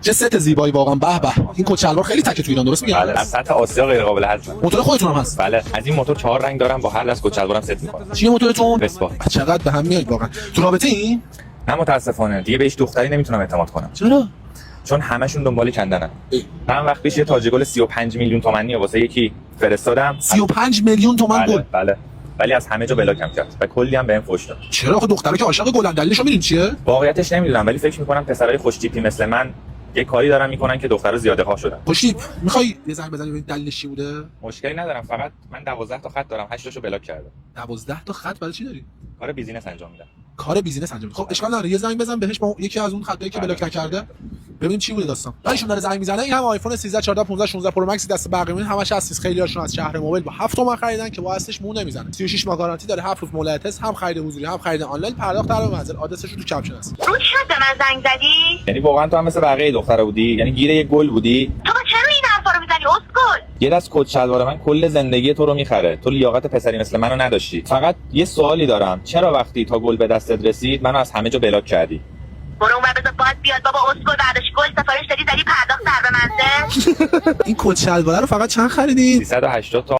چه ست زیبایی واقعا. به به، این کت شلوار خیلی تکه تو ایران، درست میگم؟ بله، از سطح آسیا غیر قابل هضم. موتور خودتون هم هست؟ بله، از این موتور 4 رنگ دارم، با هر لحظه کت شلوارم ست می‌کنم. چیه موتورتون؟ وسپا. چقدر به هم میاد واقعا. تو رابطه این؟ نه متاسفانه دیگه بهش دختری نمیتونم اعتماد کنم. چرا؟ چون همشون دنبال کندنن. من وقت پیش یه تاج گل 35 میلیون تومانی واسه یکی فرستادم. 35 میلیون تومان گل؟ بله. ولی از همه جا بلاکم کرد و کلی هم بهم فوش داد. چرا؟ آخه دخترا که عاشق گلن، دلیلشو میدونی چیه؟ واقعیتش نمیدونم، ولی فکر میکنم پسرای خوش تیپی مثل من یه کاری دارن میکنن که دخترا زیاده ها شدن. خوشی میخوای یه زنگ بزنی ببین دلیلش چی بوده؟ مشکلی ندارم، فقط من 12 تا خط دارم، 8 تاشو بلاک کردم. 12 تا خط برای چی داری؟ کار بیزینس انجام میدم. کار بیزینس انجام میدی. خب اشکال نداره، یه زنگ بزن بهش با یکی از اون خطایی که بلاک نکرده ببین چی بوده داستان. ایشون داره زنگ میزنه. این هم آیفون 13 14 15 16 پرو مکس دست بقیه همش هست. خیلی هاشون از شهر موبایل با 7 تومن خریدن که با هستش مون نمیزنه. 36 ماه گارانتی داره، 7 روز مولایت است، هم خرید حضوری هم خرید آنلاین، پرداخت در منزل. آدرسش رو تو کپشن هست. رو چه به من زنگ زدی؟ یعنی واقعا تو هم مثل بقیه دخترا بودی؟ یعنی گیر یه گل بودی؟ تو چرا این حرفا رو میزنی اسکل؟ یه دست کت شلوار من کل زندگی تو رو میخره. تو لیاقت پسری مثل منو نداشتی. فقط یه سوالی دارم، چرا وقتی تا گل به دستت رسید منو از همه جا بلاک کردی؟ برو اون بذار باید بیاد بابا اسکل. بعدش گل سفارش دادی زدی پرداخت در به منزل. این کت شلوار رو فقط چند خریدید؟ 380 تا